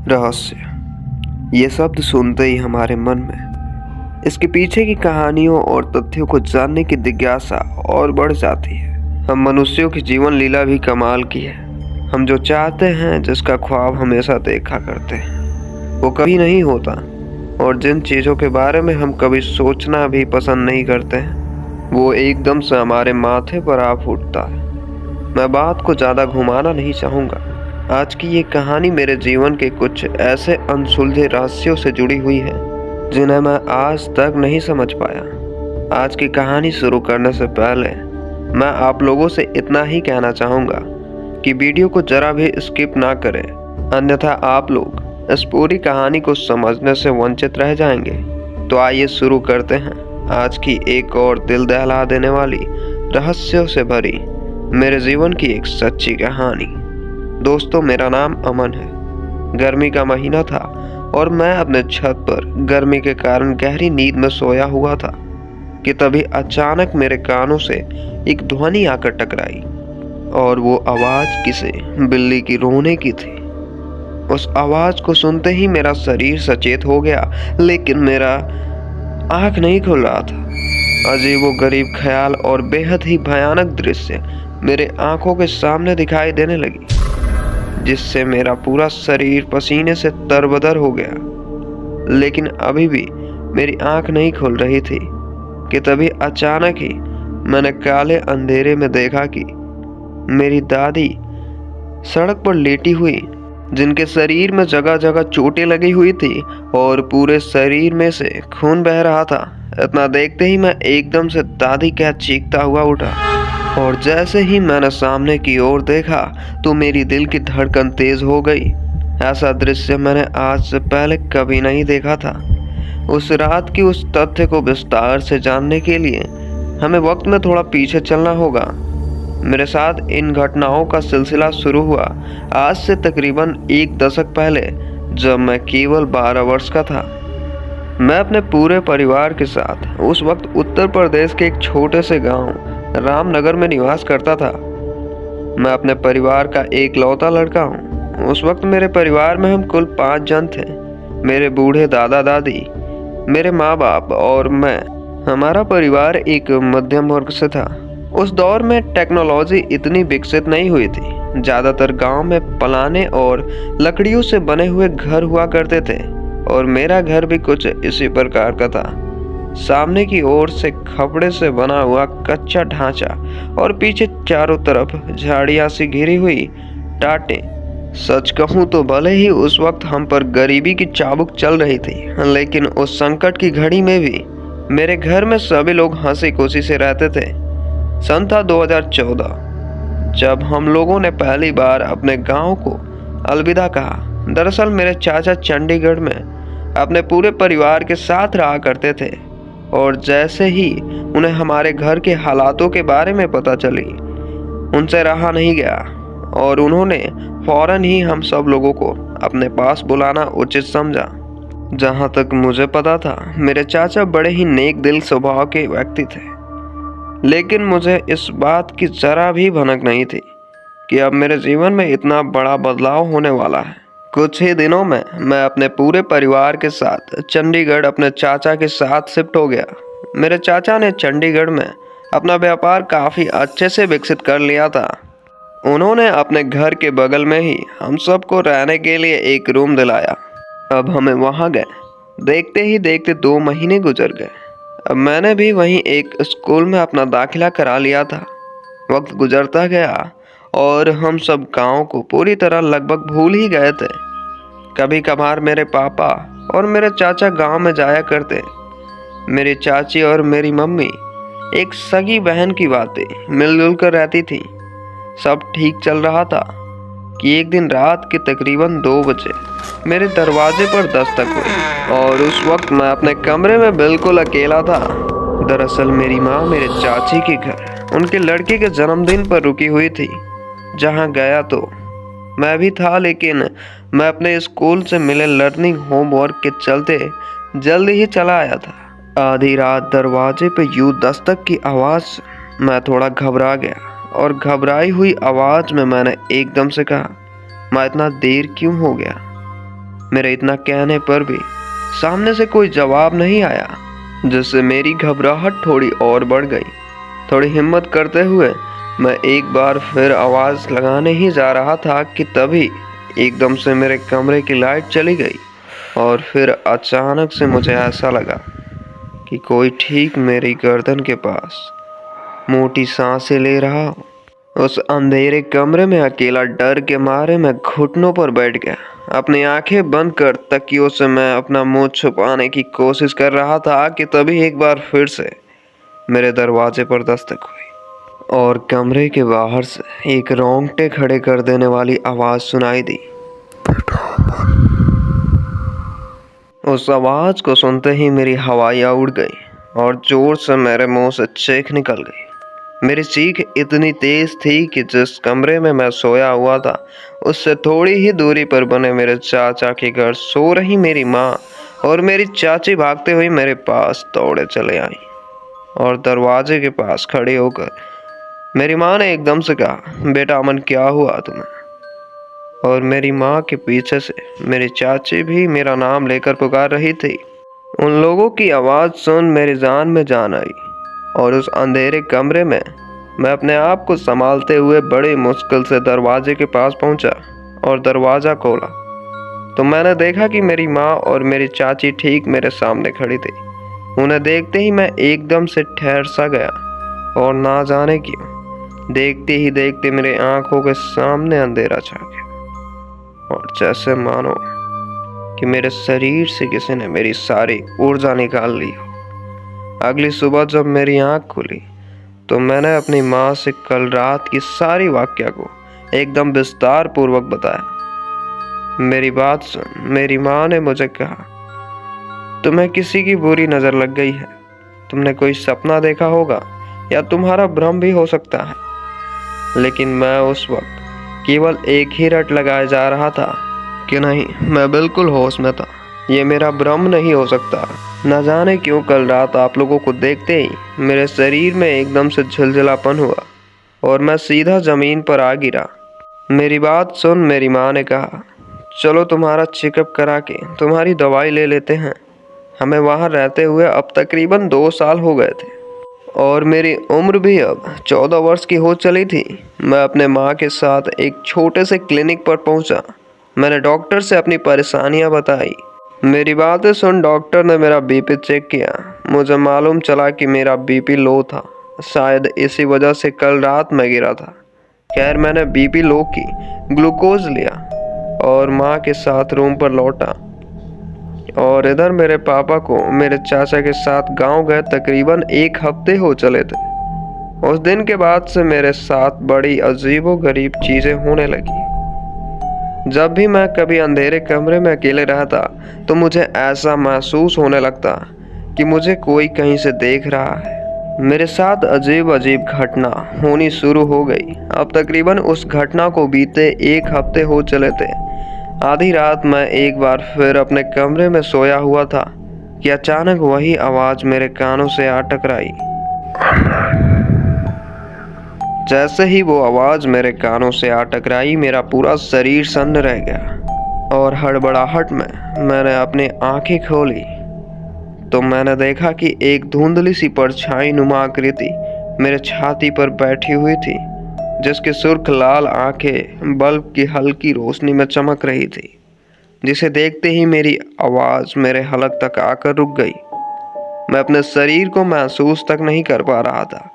रहस्य, ये शब्द सुनते ही हमारे मन में इसके पीछे की कहानियों और तथ्यों को जानने की जिज्ञासा और बढ़ जाती है। हम मनुष्यों की जीवन लीला भी कमाल की है। हम जो चाहते हैं, जिसका ख्वाब हमेशा देखा करते हैं, वो कभी नहीं होता, और जिन चीज़ों के बारे में हम कभी सोचना भी पसंद नहीं करते हैं, वो एकदम से हमारे माथे पर आ फूटता है। मैं बात को ज़्यादा घुमाना नहीं चाहूँगा। आज की ये कहानी मेरे जीवन के कुछ ऐसे अनसुलझे रहस्यों से जुड़ी हुई है जिन्हें मैं आज तक नहीं समझ पाया। आज की कहानी शुरू करने से पहले मैं आप लोगों से इतना ही कहना चाहूँगा कि वीडियो को जरा भी स्किप ना करें, अन्यथा आप लोग इस पूरी कहानी को समझने से वंचित रह जाएंगे। तो आइए शुरू करते हैं आज की एक और दिल दहला देने वाली, रहस्यों से भरी मेरे जीवन की एक सच्ची कहानी। दोस्तों, मेरा नाम अमन है। गर्मी का महीना था और मैं अपने छत पर गर्मी के कारण गहरी नींद में सोया हुआ था कि तभी अचानक मेरे कानों से एक ध्वनि आकर टकराई, और वो आवाज़ किसी बिल्ली की रोने की थी। उस आवाज़ को सुनते ही मेरा शरीर सचेत हो गया, लेकिन मेरा आँख नहीं खुल रहा था। अजीबोगरीब ख्याल और बेहद ही भयानक दृश्य मेरे आंखों के सामने दिखाई देने लगी, जिससे मेरा पूरा शरीर पसीने से तरबतर हो गया। लेकिन अभी भी मेरी आंख नहीं खुल रही थी कि तभी अचानक ही मैंने काले अंधेरे में देखा कि मेरी दादी सड़क पर लेटी हुई, जिनके शरीर में जगह जगह चोटें लगी हुई थी और पूरे शरीर में से खून बह रहा था। इतना देखते ही मैं एकदम से दादी कह चीखता हुआ उठा, और जैसे ही मैंने सामने की ओर देखा तो मेरी दिल की धड़कन तेज हो गई। ऐसा दृश्य मैंने आज से पहले कभी नहीं देखा था। उस रात की उस तथ्य को विस्तार से जानने के लिए हमें वक्त में थोड़ा पीछे चलना होगा। मेरे साथ इन घटनाओं का सिलसिला शुरू हुआ आज से तकरीबन एक दशक पहले, जब मैं केवल 12 वर्ष का था। मैं अपने पूरे परिवार के साथ उस वक्त उत्तर प्रदेश के एक छोटे से गांव रामनगर में निवास करता था। मैं अपने परिवार का एकलौता लड़का हूँ। उस वक्त मेरे परिवार में हम कुल 5 जन थे। मेरे बूढ़े दादा दादी, मेरे माँ बाप और मैं। हमारा परिवार एक मध्यम वर्ग से था। उस दौर में टेक्नोलॉजी इतनी विकसित नहीं हुई थी। ज़्यादातर गांव में पलाने और लकड़ियों से बने हुए घर हुआ करते थे, और मेरा घर भी कुछ इसी प्रकार का था। सामने की ओर से खपड़े से बना हुआ कच्चा ढांचा, और पीछे चारों तरफ झाड़ियां सी घिरी हुई टाटें। सच कहूं तो भले ही उस वक्त हम पर गरीबी की चाबुक चल रही थी, लेकिन उस संकट की घड़ी में भी मेरे घर में सभी लोग हंसी खुशी से रहते थे। सन था 2014, जब हम लोगों ने पहली बार अपने गांव को अलविदा कहा। दरअसल मेरे चाचा चंडीगढ़ में अपने पूरे परिवार के साथ रहा करते थे, और जैसे ही उन्हें हमारे घर के हालातों के बारे में पता चली, उनसे रहा नहीं गया, और उन्होंने फौरन ही हम सब लोगों को अपने पास बुलाना उचित समझा। जहाँ तक मुझे पता था, मेरे चाचा बड़े ही नेक दिल स्वभाव के व्यक्ति थे, लेकिन मुझे इस बात की जरा भी भनक नहीं थी कि अब मेरे जीवन में इतना बड़ा बदलाव होने वाला है। कुछ ही दिनों में मैं अपने पूरे परिवार के साथ चंडीगढ़ अपने चाचा के साथ शिफ्ट हो गया। मेरे चाचा ने चंडीगढ़ में अपना व्यापार काफ़ी अच्छे से विकसित कर लिया था। उन्होंने अपने घर के बगल में ही हम सबको रहने के लिए एक रूम दिलाया। अब हमें वहाँ गए। देखते ही देखते 2 महीने गुजर गए। अब मैंने भी वहीं एक स्कूल में अपना दाखिला करा लिया था। वक्त गुजरता गया और हम सब गांव को पूरी तरह लगभग भूल ही गए थे। कभी कभार मेरे पापा और मेरे चाचा गांव में जाया करते। मेरी चाची और मेरी मम्मी एक सगी बहन की बातें मिलजुल कर रहती थी। सब ठीक चल रहा था कि एक दिन रात के तकरीबन 2 बजे मेरे दरवाजे पर दस्तक हुई, और उस वक्त मैं अपने कमरे में बिल्कुल अकेला था। दरअसल मेरी माँ मेरे चाची के घर उनके लड़के के जन्मदिन पर रुकी हुई थी। जहाँ गया तो मैं भी था, लेकिन मैं अपने स्कूल से मिले लर्निंग होमवर्क के चलते जल्दी ही चला आया था। आधी रात दरवाजे पे यूं दस्तक की आवाज़ से मैं थोड़ा घबरा गया, और घबराई हुई आवाज़ में मैंने एकदम से कहा, माँ इतना देर क्यों हो गया? मेरे इतना कहने पर भी सामने से कोई जवाब नहीं आया, जिससे मेरी घबराहट थोड़ी और बढ़ गई। थोड़ी हिम्मत करते हुए मैं एक बार फिर आवाज़ लगाने ही जा रहा था कि तभी एकदम से मेरे कमरे की लाइट चली गई और फिर अचानक से मुझे ऐसा लगा कि कोई ठीक मेरी गर्दन के पास मोटी सांसें ले रहा हो। उस अंधेरे कमरे में अकेला डर के मारे मैं घुटनों पर बैठ गया। अपनी आंखें बंद कर तकियों से मैं अपना मुंह छुपाने की कोशिश कर रहा था कि तभी एक बार फिर से मेरे दरवाजे पर दस्तक हुई और कमरे के बाहर से एक रोंगटे खड़े कर देने वाली आवाज़ सुनाई दी। उस आवाज़ को सुनते ही मेरी हवाइयाँ उड़ गई और जोर से मेरे मुंह से चीख निकल गई। मेरी चीख इतनी तेज थी कि जिस कमरे में मैं सोया हुआ था उससे थोड़ी ही दूरी पर बने मेरे चाचा के घर सो रही मेरी माँ और मेरी चाची भागते हुए मेरे पास दौड़े चले आई और दरवाजे के पास खड़ी होकर मेरी माँ ने एकदम से कहा, बेटा अमन क्या हुआ तुम्हें? और मेरी माँ के पीछे से मेरी चाची भी मेरा नाम लेकर पुकार रही थी। उन लोगों की आवाज़ सुन मेरी जान में जान आई और उस अंधेरे कमरे में मैं अपने आप को संभालते हुए बड़ी मुश्किल से दरवाजे के पास पहुंचा और दरवाज़ा खोला तो मैंने देखा कि मेरी माँ और मेरी चाची ठीक मेरे सामने खड़ी थी। उन्हें देखते ही मैं एकदम से ठहर सा गया और ना जाने क्यों देखते ही देखते मेरी आंखों के सामने अंधेरा छा गया और जैसे मानो कि मेरे शरीर से किसी ने मेरी सारी ऊर्जा निकाल ली हो। अगली सुबह जब मेरी आंख खुली तो मैंने अपनी माँ से कल रात की सारी वाकया को एकदम विस्तार पूर्वक बताया। मेरी बात सुन मेरी माँ ने मुझे कहा, तुम्हें किसी की बुरी नज़र लग गई है, तुमने कोई सपना देखा होगा या तुम्हारा भ्रम भी हो सकता है। लेकिन मैं उस वक्त केवल एक ही रट लगाए जा रहा था कि नहीं, मैं बिल्कुल होश में था, ये मेरा भ्रम नहीं हो सकता। न जाने क्यों कल रात आप लोगों को देखते ही मेरे शरीर में एकदम से झिलझिलापन हुआ और मैं सीधा ज़मीन पर आ गिरा। मेरी बात सुन मेरी माँ ने कहा, चलो तुम्हारा चेकअप करा के तुम्हारी दवाई ले लेते हैं। हमें वहाँ रहते हुए अब तकरीबन 2 साल हो गए थे और मेरी उम्र भी अब 14 वर्ष की हो चली थी। मैं अपने माँ के साथ एक छोटे से क्लिनिक पर पहुँचा। मैंने डॉक्टर से अपनी परेशानियाँ बताई। मेरी बातें सुन डॉक्टर ने मेरा बीपी चेक किया। मुझे मालूम चला कि मेरा बीपी लो था, शायद इसी वजह से कल रात मैं गिरा था। खैर मैंने बीपी लो की ग्लूकोज लिया और माँ के साथ रूम पर लौटा और इधर मेरे पापा को मेरे चाचा के साथ गांव गए तकरीबन 1 हफ्ते हो चले थे। उस दिन के बाद से मेरे साथ बड़ी अजीबोगरीब चीज़ें होने लगी। जब भी मैं कभी अंधेरे कमरे में अकेले रहता तो मुझे ऐसा महसूस होने लगता कि मुझे कोई कहीं से देख रहा है। मेरे साथ अजीब अजीब घटना होनी शुरू हो गई। अब तकरीबन उस घटना को बीते 1 हफ्ते हो चले थे। आधी रात मैं एक बार फिर अपने कमरे में सोया हुआ था कि अचानक वही आवाज़ मेरे कानों से आ टकराई। जैसे ही वो आवाज़ मेरे कानों से आ टकराई मेरा पूरा शरीर सन्न रह गया और हड़बड़ाहट में मैंने अपनी आंखें खोली तो मैंने देखा कि एक धुंधली सी परछाई नुमा आकृति मेरे छाती पर बैठी हुई थी, जिसकी सुर्ख लाल आंखें बल्ब की हल्की रोशनी में चमक रही थी, जिसे देखते ही मेरी आवाज़ मेरे हलक तक आकर रुक गई। मैं अपने शरीर को महसूस तक नहीं कर पा रहा था।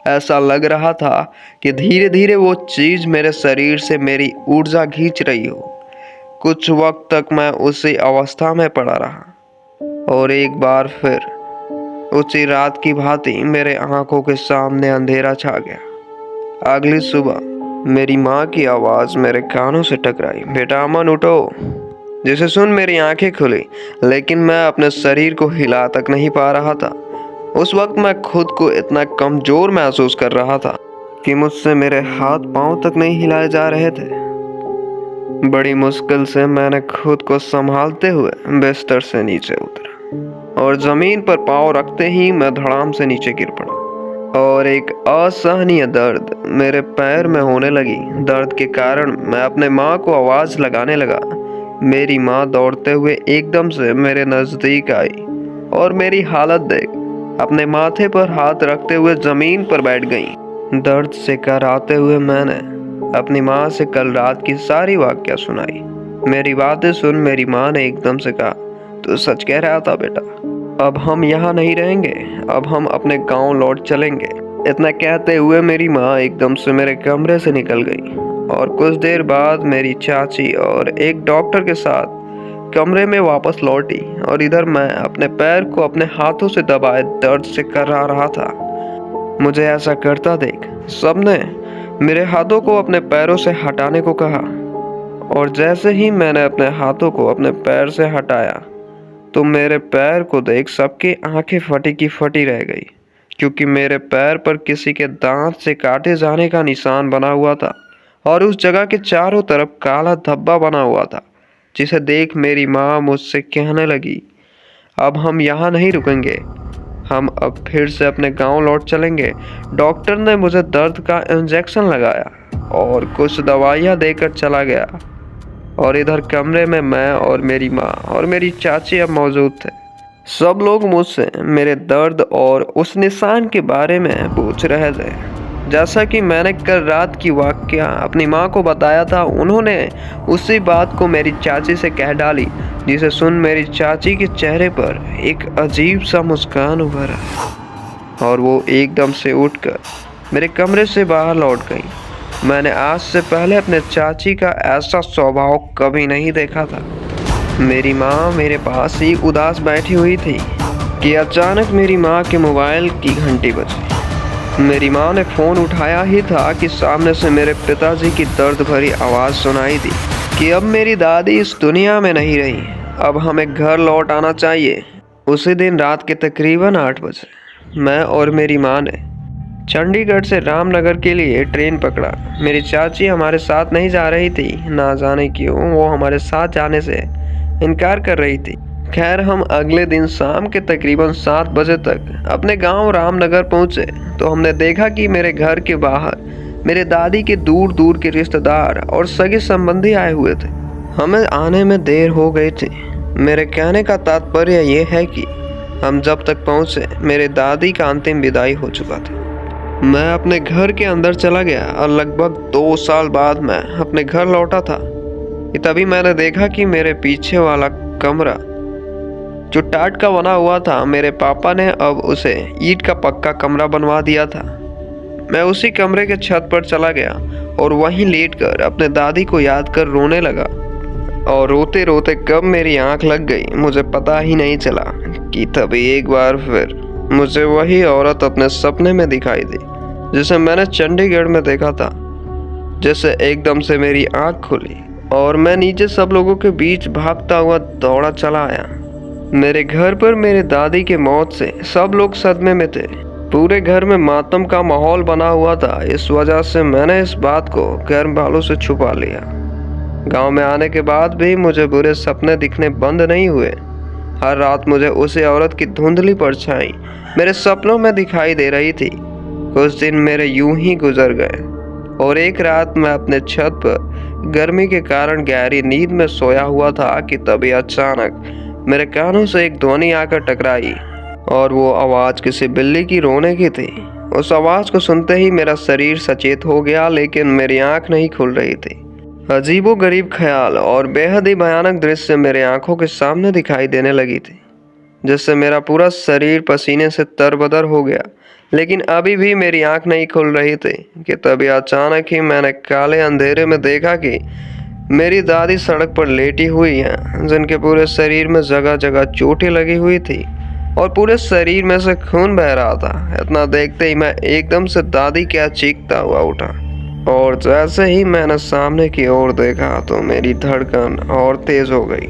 ऐसा लग रहा था कि धीरे धीरे वो चीज़ मेरे शरीर से मेरी ऊर्जा खींच रही हो। कुछ वक्त तक मैं उसी अवस्था में पड़ा रहा और एक बार फिर उसी रात की भांति मेरे आंखों के सामने अंधेरा छा गया। अगली सुबह मेरी माँ की आवाज़ मेरे कानों से टकराई, बेटा अमन उठो। जिसे सुन मेरी आंखें खुली, लेकिन मैं अपने शरीर को हिला तक नहीं पा रहा था। उस वक्त मैं खुद को इतना कमज़ोर महसूस कर रहा था कि मुझसे मेरे हाथ पांव तक नहीं हिलाए जा रहे थे। बड़ी मुश्किल से मैंने खुद को संभालते हुए बिस्तर से नीचे उतरा और ज़मीन पर पाँव रखते ही मैं धड़ाम से नीचे गिर पड़ा और एक असहनीय दर्द मेरे पैर में होने लगी। दर्द के कारण मैं अपने माँ को आवाज़ लगाने लगा मेरी माँ दौड़ते हुए एकदम से मेरे नज़दीक आई और मेरी हालत देख अपने माथे पर हाथ रखते हुए ज़मीन पर बैठ गई। दर्द से कराहते हुए मैंने अपनी माँ से कल रात की सारी वाकया सुनाई। मेरी बातें सुन मेरी माँ ने एकदम से कहा, तू सच कह रहा था बेटा, अब हम यहाँ नहीं रहेंगे, अब हम अपने गांव लौट चलेंगे। इतना कहते हुए मेरी माँ एकदम से मेरे कमरे से निकल गई और कुछ देर बाद मेरी चाची और एक डॉक्टर के साथ कमरे में वापस लौटी और इधर मैं अपने पैर को अपने हाथों से दबाए दर्द से कराह रहा था। मुझे ऐसा करता देख सबने मेरे हाथों को अपने पैरों से हटाने को कहा और जैसे ही मैंने अपने हाथों को अपने पैर से हटाया तो मेरे पैर को देख सबकी आंखें फटी की फटी रह गई, क्योंकि मेरे पैर पर किसी के दांत से काटे जाने का निशान बना हुआ था और उस जगह के चारों तरफ काला धब्बा बना हुआ था, जिसे देख मेरी माँ मुझसे कहने लगी, अब हम यहाँ नहीं रुकेंगे, हम अब फिर से अपने गांव लौट चलेंगे। डॉक्टर ने मुझे दर्द का इंजेक्शन लगाया और कुछ दवाइयाँ देकर चला गया और इधर कमरे में मैं और मेरी माँ और मेरी चाची अब मौजूद थे। सब लोग मुझसे मेरे दर्द और उस निशान के बारे में पूछ रहे थे। जैसा कि मैंने कल रात की वाकया अपनी माँ को बताया था, उन्होंने उसी बात को मेरी चाची से कह डाली, जिसे सुन मेरी चाची के चेहरे पर एक अजीब सा मुस्कान उभरा और वो एकदम से उठकर मेरे कमरे से बाहर लौट गई। मैंने आज से पहले अपने चाची का ऐसा स्वभाव कभी नहीं देखा था। मेरी माँ मेरे पास ही उदास बैठी हुई थी कि अचानक मेरी माँ के मोबाइल की घंटी बजी। मेरी माँ ने फ़ोन उठाया ही था कि सामने से मेरे पिताजी की दर्द भरी आवाज़ सुनाई दी कि अब मेरी दादी इस दुनिया में नहीं रही, अब हमें घर लौट आना चाहिए। उसी दिन रात के तकरीबन 8 बजे मैं और मेरी माँ ने चंडीगढ़ से रामनगर के लिए ट्रेन पकड़ा। मेरी चाची हमारे साथ नहीं जा रही थी, ना जाने क्यों वो हमारे साथ जाने से इनकार कर रही थी। खैर हम अगले दिन शाम के तकरीबन 7 बजे तक अपने गांव रामनगर पहुंचे तो हमने देखा कि मेरे घर के बाहर मेरे दादी के दूर दूर के रिश्तेदार और सगे संबंधी आए हुए थे। हमें आने में देर हो गई थी। मेरे कहने का तात्पर्य ये है कि हम जब तक पहुंचे मेरे दादी का अंतिम विदाई हो चुका था। मैं अपने घर के अंदर चला गया और लगभग 2 साल बाद मैं अपने घर लौटा था। तभी मैंने देखा कि मेरे पीछे वाला कमरा जो टाट का बना हुआ था, मेरे पापा ने अब उसे ईंट का पक्का कमरा बनवा दिया था। मैं उसी कमरे के छत पर चला गया और वहीं लेटकर अपने दादी को याद कर रोने लगा और रोते रोते कब मेरी आंख लग गई मुझे पता ही नहीं चला कि तभी एक बार फिर मुझे वही औरत अपने सपने में दिखाई दी जिसे मैंने चंडीगढ़ में देखा था। जैसे एकदम से मेरी आंख खुली और मैं नीचे सब लोगों के बीच भागता हुआ दौड़ा चला आया। मेरे घर पर मेरे दादी के मौत से सब लोग सदमे में थे। पूरे घर में मातम का माहौल बना हुआ था। इस वजह से मैंने इस बात को घर वालों से छुपा लिया। गांव में आने के बाद भी मुझे बुरे सपने दिखने बंद नहीं हुए। हर रात मुझे उसी औरत की धुंधली परछाई मेरे सपनों में दिखाई दे रही थी। कुछ दिन मेरे यूं ही गुजर गए और एक रात मैं अपने छत पर गर्मी के कारण गहरी नींद में सोया हुआ था कि तभी अचानक मेरे कानों से एक ध्वनि आकर टकराई और वो आवाज़ किसी बिल्ली की रोने की थी। उस आवाज़ को सुनते ही मेरा शरीर सचेत हो गया, लेकिन मेरी आंख नहीं खुल रही थी। अजीबोगरीब ख्याल और बेहद ही भयानक दृश्य मेरे आंखों के सामने दिखाई देने लगी थी, जिससे मेरा पूरा शरीर पसीने से तरबतर हो गया। लेकिन अभी भी मेरी आंख नहीं खुल रही थी कि तभी अचानक ही मैंने काले अंधेरे में देखा कि मेरी दादी सड़क पर लेटी हुई हैं, जिनके पूरे शरीर में जगह जगह चोटें लगी हुई थी और पूरे शरीर में से खून बह रहा था। इतना देखते ही मैं एकदम से दादी क्या चीखता हुआ उठा और जैसे ही मैंने सामने की ओर देखा तो मेरी धड़कन और तेज हो गई।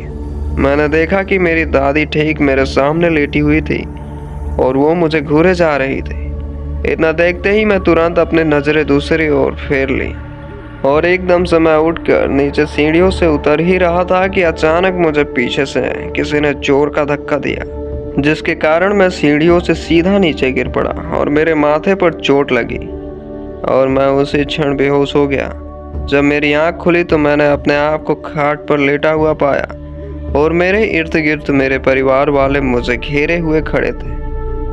मैंने देखा कि मेरी दादी ठीक मेरे सामने लेटी हुई थी और वो मुझे घूरे जा रही थी। इतना देखते ही मैं तुरंत अपनी नजरें दूसरी ओर फेर ली और एकदम से मैं उठकर नीचे सीढ़ियों से उतर ही रहा था कि अचानक मुझे पीछे से किसी ने जोर का धक्का दिया, जिसके कारण मैं सीढ़ियों से सीधा नीचे गिर पड़ा और मेरे माथे पर चोट लगी और मैं उसी क्षण बेहोश हो गया। जब मेरी आंख खुली तो मैंने अपने आप को खाट पर लेटा हुआ पाया और मेरे इर्द गिर्द मेरे परिवार वाले मुझे घेरे हुए खड़े थे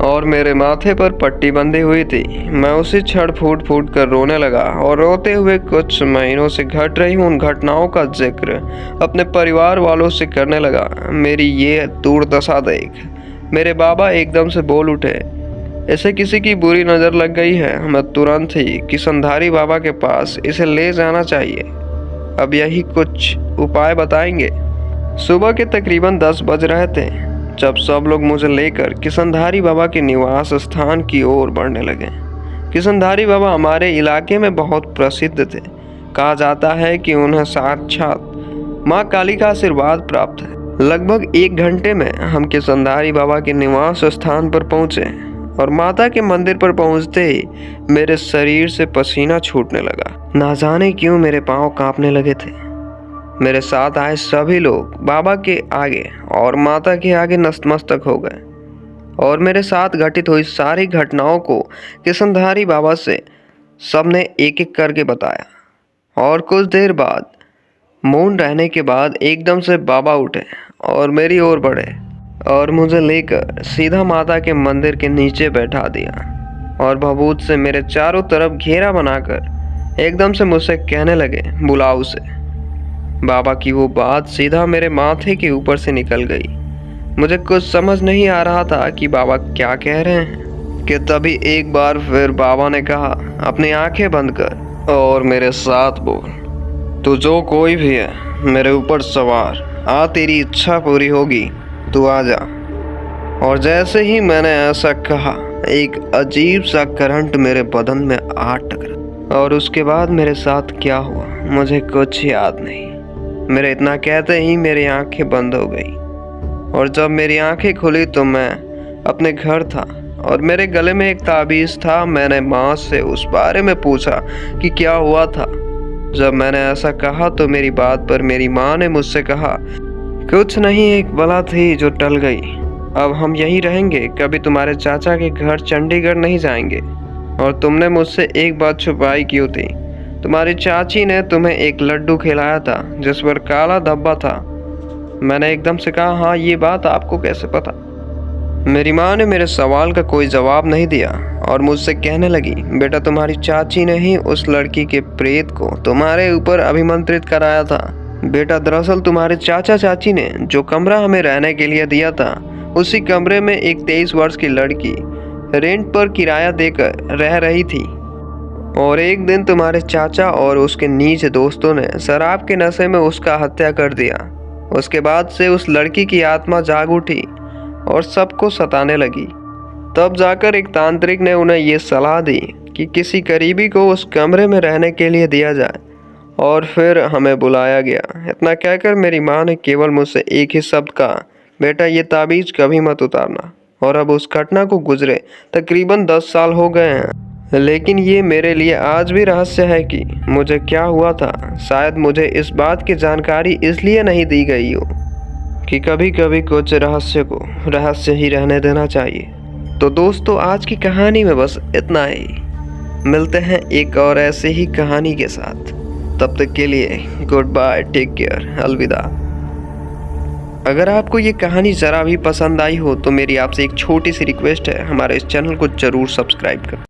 और मेरे माथे पर पट्टी बंधी हुई थी। मैं उसी क्षण फूट फूट कर रोने लगा और रोते हुए कुछ महीनों से घट रही उन घटनाओं का जिक्र अपने परिवार वालों से करने लगा। मेरी ये दुर्दशा देख मेरे बाबा एकदम से बोल उठे, इसे किसी की बुरी नज़र लग गई है। मैं तुरंत ही किशनधारी बाबा के पास इसे ले जाना चाहिए। अब यही कुछ उपाय बताएंगे। सुबह के तकरीबन 10 बज रहे थे जब सब लोग मुझे लेकर किशनधारी बाबा के निवास स्थान की ओर बढ़ने लगे। किशनधारी बाबा हमारे इलाके में बहुत प्रसिद्ध थे। कहा जाता है कि उन्हें साक्षात माँ काली का आशीर्वाद प्राप्त है। लगभग 1 घंटे में हम किशनधारी बाबा के निवास स्थान पर पहुंचे और माता के मंदिर पर पहुंचते ही मेरे शरीर से पसीना छूटने लगा। ना जाने क्यों मेरे पांव कांपने लगे थे। मेरे साथ आए सभी लोग बाबा के आगे और माता के आगे नतमस्तक हो गए और मेरे साथ घटित हुई सारी घटनाओं को किशनधारी बाबा से सबने एक एक करके बताया। और कुछ देर बाद मौन रहने के बाद एकदम से बाबा उठे और मेरी ओर बढ़े और मुझे लेकर सीधा माता के मंदिर के नीचे बैठा दिया और भभूत से मेरे चारों तरफ घेरा बनाकर एकदम से मुझसे कहने लगे, बुलाओ उसे। बाबा की वो बात सीधा मेरे माथे के ऊपर से निकल गई। मुझे कुछ समझ नहीं आ रहा था कि बाबा क्या कह रहे हैं कि तभी एक बार फिर बाबा ने कहा, अपनी आंखें बंद कर और मेरे साथ बोल, तू जो कोई भी है मेरे ऊपर सवार, आ तेरी इच्छा पूरी होगी, तू आ जा। और जैसे ही मैंने ऐसा कहा एक अजीब सा करंट मेरे बदन में आ टकरा और उसके बाद मेरे साथ क्या हुआ मुझे कुछ याद नहीं। मेरे इतना कहते ही मेरी आंखें बंद हो गई और जब मेरी आंखें खुली तो मैं अपने घर था और मेरे गले में एक ताबीज़ था। मैंने माँ से उस बारे में पूछा कि क्या हुआ था। जब मैंने ऐसा कहा तो मेरी बात पर मेरी माँ ने मुझसे कहा, कुछ नहीं, एक बला थी जो टल गई। अब हम यहीं रहेंगे, कभी तुम्हारे चाचा के घर चंडीगढ़ नहीं जाएंगे। और तुमने मुझसे एक बात छुपाई क्यों थी? तुम्हारी चाची ने तुम्हें एक लड्डू खिलाया था जिस पर काला धब्बा था। मैंने एकदम से कहा, हाँ, ये बात आपको कैसे पता? मेरी माँ ने मेरे सवाल का कोई जवाब नहीं दिया और मुझसे कहने लगी, बेटा, तुम्हारी चाची ने ही उस लड़की के प्रेत को तुम्हारे ऊपर अभिमंत्रित कराया था। बेटा, दरअसल तुम्हारे चाचा चाची ने जो कमरा हमें रहने के लिए दिया था, उसी कमरे में एक 23 वर्ष की लड़की रेंट पर किराया देकर रह रही थी। और एक दिन तुम्हारे चाचा और उसके नीच दोस्तों ने शराब के नशे में उसका हत्या कर दिया। उसके बाद से उस लड़की की आत्मा जाग उठी और सबको सताने लगी। तब जाकर एक तांत्रिक ने उन्हें ये सलाह दी कि किसी करीबी को उस कमरे में रहने के लिए दिया जाए और फिर हमें बुलाया गया। इतना कहकर मेरी माँ ने केवल मुझसे एक ही शब्द कहा, बेटा, ये ताबीज़ कभी मत उतारना। और अब उस घटना को गुजरे तकरीबन 10 साल हो गए हैं, लेकिन ये मेरे लिए आज भी रहस्य है कि मुझे क्या हुआ था। शायद मुझे इस बात की जानकारी इसलिए नहीं दी गई हो कि कभी कभी कुछ रहस्य को रहस्य ही रहने देना चाहिए। तो दोस्तों, आज की कहानी में बस इतना ही। मिलते हैं एक और ऐसे ही कहानी के साथ। तब तक के लिए गुड बाय, टेक केयर, अलविदा। अगर आपको ये कहानी ज़रा भी पसंद आई हो तो मेरी आपसे एक छोटी सी रिक्वेस्ट है, हमारे इस चैनल को ज़रूर सब्सक्राइब करें।